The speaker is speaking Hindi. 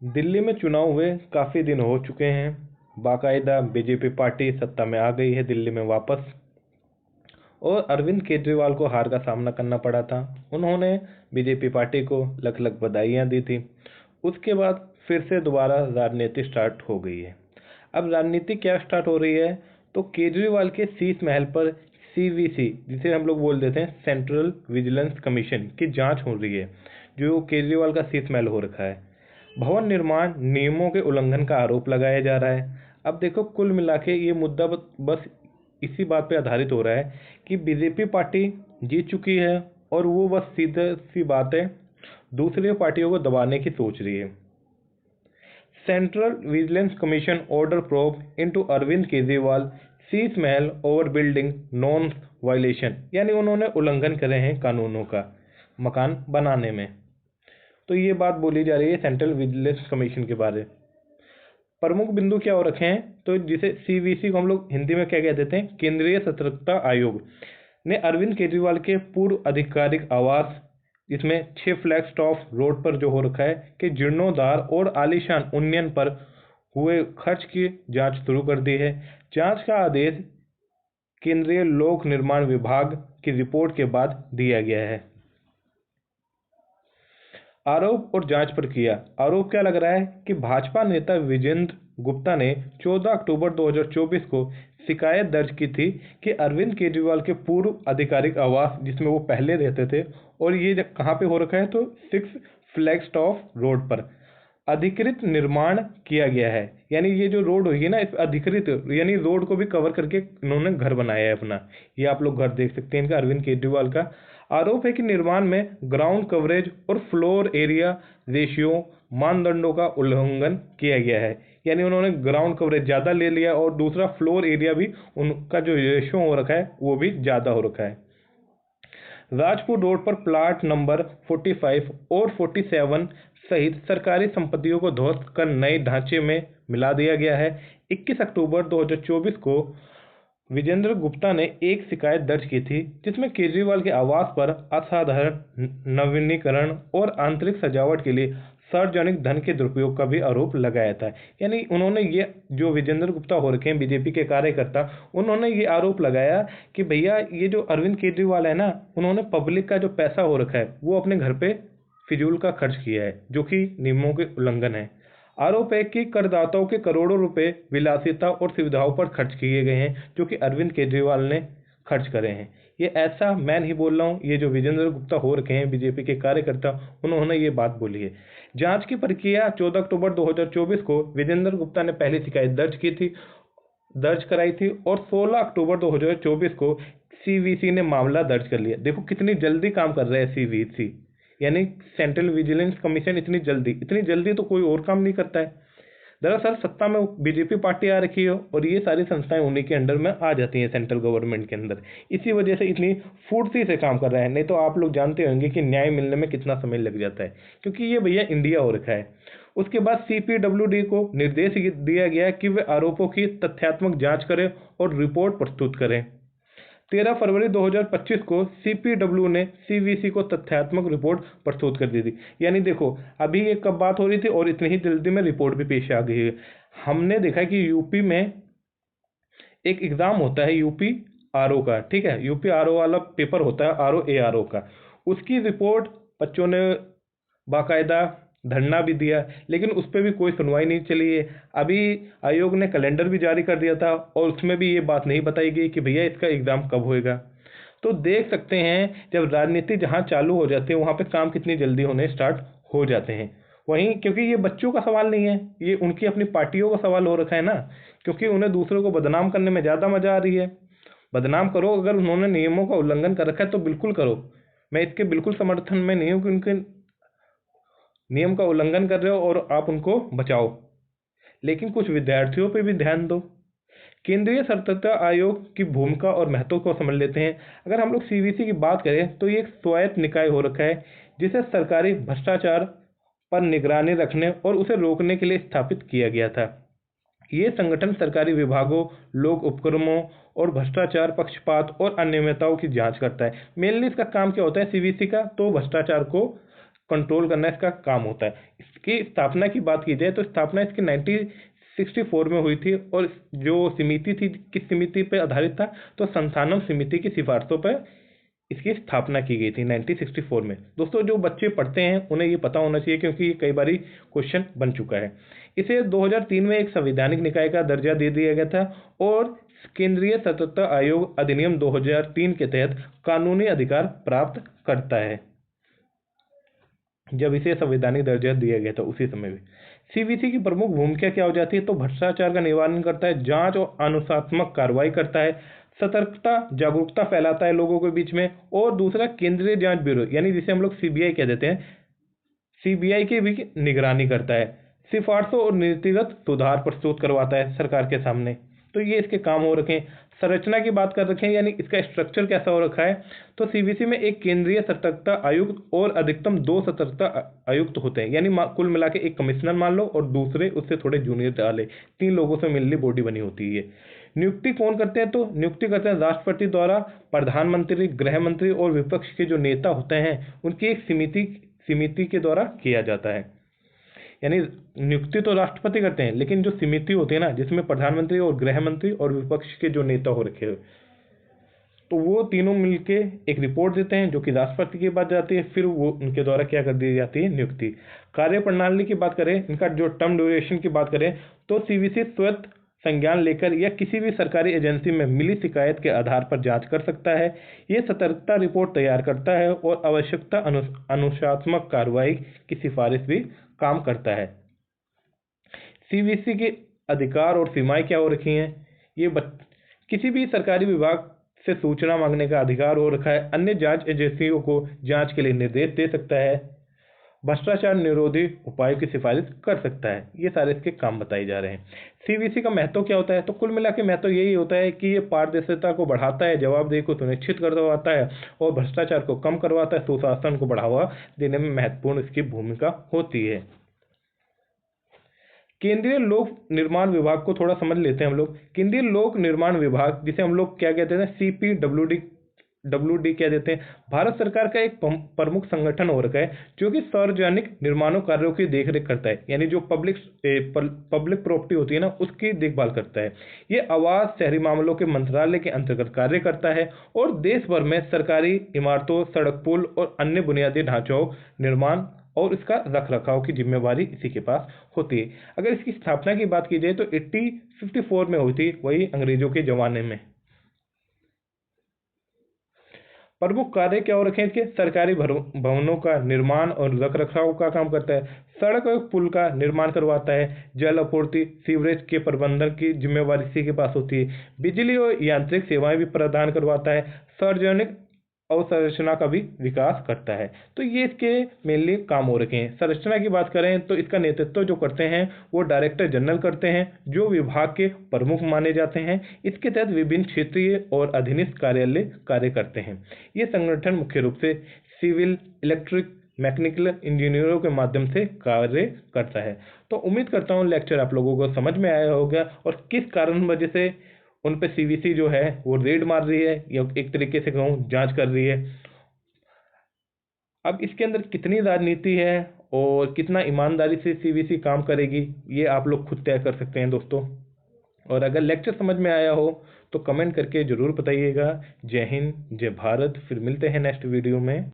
दिल्ली में चुनाव हुए काफ़ी दिन हो चुके हैं। बाकायदा बीजेपी पार्टी सत्ता में आ गई है दिल्ली में वापस। और अरविंद केजरीवाल को हार का सामना करना पड़ा था। उन्होंने बीजेपी पार्टी को लख लख बधाइयाँ दी थी। उसके बाद फिर से दोबारा राजनीति स्टार्ट हो गई है। अब राजनीति क्या स्टार्ट हो रही है, तो केजरीवाल के शीश महल पर सीवीसी, जिसे हम लोग बोल देते हैं सेंट्रल विजिलेंस कमीशन, की जांच हो रही है। जो केजरीवाल का शीश महल हो रखा है, भवन निर्माण नियमों के उल्लंघन का आरोप लगाया जा रहा है। अब देखो, कुल मिला के ये मुद्दा बस इसी बात पे आधारित हो रहा है कि बीजेपी पार्टी जीत चुकी है और वो बस सीधी सी बात है, दूसरी पार्टियों को दबाने की सोच रही है। Central vigilance commission order probe into Arvind Kejriwal Sheesh Mahal over building norms violation, यानी उन्होंने उल्लंघन करे हैं कानूनों का मकान बनाने में। तो ये बात बोली जा रही है सेंट्रल विजिलेंस कमीशन के बारे। प्रमुख बिंदु क्या हो रखे हैं, तो जिसे सीवीसी को हम लोग हिंदी में क्या कह देते हैं, केंद्रीय सतर्कता आयोग, ने अरविंद केजरीवाल के पूर्व आधिकारिक आवास, जिसमें 6 फ्लैग स्टॉप रोड पर जो हो रखा है, कि जीर्णोद्धार और आलीशान उन्नयन पर हुए खर्च की जांच शुरू कर दी है। जांच का आदेश केंद्रीय लोक निर्माण विभाग की रिपोर्ट के बाद दिया गया है। आरोप और जांच पर किया। आरोप क्या लग रहा है कि भाजपा नेता विजेंद्र गुप्ता ने 14 अक्टूबर 2024 को शिकायत दर्ज की थी कि अरविंद केजरीवाल के पूर्व आधिकारिक आवास, जिसमें वो पहले रहते थे, और ये कहाँ पे हो रखा है, तो 6 फ्लैग स्टॉप रोड पर अधिकृत निर्माण किया गया है। यानी ये जो रोड होगी ना, इस अधिकृत यानी रोड को भी कवर करके इन्होंने घर बनाया है अपना। ये आप लोग घर देख सकते हैं इनका, अरविंद केजरीवाल का। आरोप है कि निर्माण में ग्राउंड कवरेज और फ्लोर एरिया रेशियो मानदंडों का उल्लंघन किया गया है। यानी उन्होंने ग्राउंड कवरेज ज़्यादा ले लिया और दूसरा फ्लोर एरिया भी, उनका जो रेशियो हो रखा है वो भी ज़्यादा हो रखा है। राजपुर रोड पर प्लाट नंबर 45 और 47 सहित सरकारी संपत्तियों को ध्वस्त कर नए ढांचे में मिला दिया गया है। 21 अक्टूबर 2024 को विजेंद्र गुप्ता ने एक शिकायत दर्ज की थी, जिसमें केजरीवाल के आवास पर असाधारण नवीनीकरण और आंतरिक सजावट के लिए सार्वजनिक धन के दुरुपयोग का भी आरोप लगाया था। यानी उन्होंने ये, जो विजेंद्र गुप्ता हो रखे हैं बीजेपी के कार्यकर्ता, उन्होंने ये आरोप लगाया कि भैया ये जो अरविंद केजरीवाल है ना, उन्होंने पब्लिक का जो पैसा हो रखा है वो अपने घर पे फिजूल का खर्च किया है, जो कि नियमों के उल्लंघन है। आरोप है कि करदाताओं के करोड़ों रुपए विलासिता और सुविधाओं पर खर्च किए गए हैं, जो कि अरविंद केजरीवाल ने खर्च करे हैं। ये ऐसा मैं नहीं बोल रहा हूँ, ये जो विजेंद्र गुप्ता हो रखे हैं बीजेपी के कार्यकर्ता, उन्होंने ये बात बोली है। जांच की प्रक्रिया 14 अक्टूबर 2024 को विजेंद्र गुप्ता ने पहली शिकायत दर्ज कराई थी और 16 अक्टूबर 2024 को सीवीसी ने मामला दर्ज कर लिया। देखो कितनी जल्दी काम कर रहा है सीवीसी, यानी सेंट्रल विजिलेंस कमीशन। इतनी जल्दी तो कोई और काम नहीं करता है। दरअसल सत्ता में बीजेपी पार्टी आ रखी है और ये सारी संस्थाएं उन्हीं के अंडर में आ जाती हैं, सेंट्रल गवर्नमेंट के अंदर। इसी वजह से इतनी फुर्ती से काम कर रहा है। नहीं तो आप लोग जानते होंगे कि न्याय मिलने में कितना समय लग जाता है, क्योंकि ये भैया इंडिया हो रखा है। उसके बाद सीपीडब्ल्यूडी को निर्देश दिया गया कि वे आरोपों की तथ्यात्मक जांच करें और रिपोर्ट प्रस्तुत करें। 13 फरवरी 2025 को सीपीडब्ल्यू ने सीवीसी को तथ्यात्मक रिपोर्ट प्रस्तुत कर दी थी। यानी देखो, अभी ये कब बात हो रही थी और इतनी ही जल्दी में रिपोर्ट भी पेश आ गई है। हमने देखा कि यूपी में एक एग्जाम होता है यूपी आरओ का, ठीक है, यूपी आरओ वाला पेपर होता है, आरओ एआरओ का। उसकी रिपोर्ट बच्चों ने बाकायदा धरना भी दिया, लेकिन उस पर भी कोई सुनवाई नहीं चली है। अभी आयोग ने कैलेंडर भी जारी कर दिया था और उसमें भी ये बात नहीं बताई गई कि भैया इसका एग्ज़ाम कब होएगा। तो देख सकते हैं, जब राजनीति जहाँ चालू हो जाती है वहाँ पे काम कितनी जल्दी होने स्टार्ट हो जाते हैं। वहीं क्योंकि ये बच्चों का सवाल नहीं है, ये उनकी अपनी पार्टियों का सवाल हो रखा है ना, क्योंकि उन्हें दूसरों को बदनाम करने में ज़्यादा मजा आ रही है। बदनाम करो, अगर उन्होंने नियमों का उल्लंघन कर रखा है तो बिल्कुल करो। मैं इसके बिल्कुल समर्थन में नहीं हूँ कि उनके नियम का उल्लंघन कर रहे हो और आप उनको बचाओ, लेकिन कुछ विद्यार्थियों पे भी ध्यान दो। केंद्रीय सतर्कता आयोग की भूमिका और महत्व को समझ लेते हैं। अगर हम लोग सीवीसी की बात करें तो ये एक स्वायत्त निकाय हो रखा है, जिसे सरकारी भ्रष्टाचार पर निगरानी रखने और उसे रोकने के लिए स्थापित किया गया था। ये संगठन सरकारी विभागों, लोक उपक्रमों और भ्रष्टाचार, पक्षपात और अनियमितताओं की जांच करता है। मेनली इसका काम क्या होता है सीवीसी का, तो भ्रष्टाचार को कंट्रोल करना इसका काम होता है। इसकी स्थापना की बात की जाए तो स्थापना इसकी 1964 में हुई थी, और जो समिति थी किस समिति पर आधारित था, तो संथानम समिति की सिफारिशों पर इसकी स्थापना की गई थी 1964 में। दोस्तों जो बच्चे पढ़ते हैं उन्हें ये पता होना चाहिए, क्योंकि ये कई बारी क्वेश्चन बन चुका है। इसे 2003 में एक संवैधानिक निकाय का दर्जा दे दिया गया था, और केंद्रीय सतर्कता आयोग अधिनियम 2003 के तहत कानूनी अधिकार प्राप्त करता है। जब इसे संवैधानिक दर्जा दिया गया था उसी समय में सीवीसी की प्रमुख भूमिका क्या हो जाती है, तो भ्रष्टाचार का निवारण करता है, जांच और अनुशासनात्मक कार्रवाई करता है, सतर्कता जागरूकता फैलाता है लोगों के बीच में, और दूसरा केंद्रीय जांच ब्यूरो यानी जिसे हम लोग सीबीआई कह देते हैं, सीबीआई की भी निगरानी करता है, सिफारिशों और नीतिगत सुधार प्रस्तुत करवाता है सरकार के सामने। तो ये इसके काम हो रखे हैं। संरचना की बात कर रखे हैं, यानी इसका स्ट्रक्चर कैसा हो रखा है, तो सीबीसी में एक केंद्रीय सतर्कता आयुक्त और अधिकतम 2 सतर्कता आयुक्त होते हैं, यानी कुल मिला के एक कमिश्नर मान लो और दूसरे उससे थोड़े जूनियर वाले 3 लोगों से मिलनी बॉडी बनी होती है। नियुक्ति कौन करते हैं, तो नियुक्ति करते हैं राष्ट्रपति द्वारा। प्रधानमंत्री, गृह मंत्री और विपक्ष के जो नेता होते हैं उनकी एक समिति के द्वारा किया जाता है। यानी नियुक्ति तो राष्ट्रपति करते हैं, लेकिन जो समिति होती है ना, जिसमें प्रधानमंत्री और गृह मंत्री और विपक्ष के जो नेता हो रखे हैं, तो वो तीनों मिलके एक रिपोर्ट देते हैं जो कि राष्ट्रपति के पास जाती है, फिर वो उनके द्वारा क्या कर दी जाती है, नियुक्ति। कार्य प्रणाली की बात करें, इनका जो टर्म ड्यूरेशन की बात करें, तो सीवीसी स्वतः संज्ञान लेकर या किसी भी सरकारी एजेंसी में मिली शिकायत के आधार पर जांच कर सकता है। ये सतर्कता रिपोर्ट तैयार करता है और आवश्यकता अनुशासनात्मक कार्रवाई की सिफारिश भी काम करता है। सीवीसी के अधिकार और सीमाएं क्या हो रखी हैं, किसी भी सरकारी विभाग से सूचना मांगने का अधिकार हो रखा है, अन्य जांच एजेंसियों को जांच के लिए निर्देश दे सकता है, भ्रष्टाचार निरोधी उपायों की सिफारिश कर सकता है। ये सारे इसके काम बताए जा रहे हैं। सीवीसी का महत्व क्या होता है, तो कुल मिला के महत्व यही होता है कि ये पारदर्शिता को बढ़ाता है, जवाबदेही को सुनिश्चित करवाता है और भ्रष्टाचार को कम करवाता है, सुशासन को बढ़ावा देने में महत्वपूर्ण इसकी भूमिका होती है। केंद्रीय लोक निर्माण विभाग को थोड़ा समझ लेते हैं हम लोग। केंद्रीय लोक निर्माण विभाग, जिसे हम लोग क्या कहते हैं, CPWD कह देते हैं, भारत सरकार का एक प्रमुख संगठन हो रखा है जो कि सार्वजनिक निर्माणों कार्यों की देखरेख करता है, यानी जो पब्लिक प्रॉपर्टी होती है ना, उसकी देखभाल करता है। ये आवास शहरी मामलों के मंत्रालय के अंतर्गत कार्य करता है और देश भर में सरकारी इमारतों, सड़क, पुल और अन्य बुनियादी ढांचों निर्माण और इसका रख रखाव की जिम्मेवारी इसी के पास होती है। अगर इसकी स्थापना की बात की जाए तो 1854 में हुई थी, वही अंग्रेजों के जमाने में। प्रमुख कार्य क्या हो रखे हैं इसके, सरकारी भवनों का निर्माण और रख रखाव का काम करता है, सड़क और पुल का निर्माण करवाता है, जल आपूर्ति सीवरेज के प्रबंधन की जिम्मेवारी इसी के पास होती है, बिजली और यांत्रिक सेवाएं भी प्रदान करवाता है, सार्वजनिक अवसंरचना का भी विकास करता है। तो ये इसके मेनली काम हो रखे हैं। संरचना की बात करें तो इसका नेतृत्व जो करते हैं वो डायरेक्टर जनरल करते हैं, जो विभाग के प्रमुख माने जाते हैं। इसके तहत विभिन्न क्षेत्रीय और अधीनस्थ कार्यालय कार्य करते हैं। ये संगठन मुख्य रूप से सिविल, इलेक्ट्रिक, मैकेनिकल इंजीनियरों के माध्यम से कार्य करता है। तो उम्मीद करता हूँ लेक्चर आप लोगों को समझ में आया होगा और किस कारण वजह से उन पे सीवीसी जो है वो रेड मार रही है या एक तरीके से कहूँ जांच कर रही है। अब इसके अंदर कितनी राजनीति है और कितना ईमानदारी से सीवीसी काम करेगी, ये आप लोग खुद तय कर सकते हैं दोस्तों। और अगर लेक्चर समझ में आया हो तो कमेंट करके जरूर बताइएगा। जय हिंद, जय भारत। फिर मिलते हैं नेक्स्ट वीडियो में।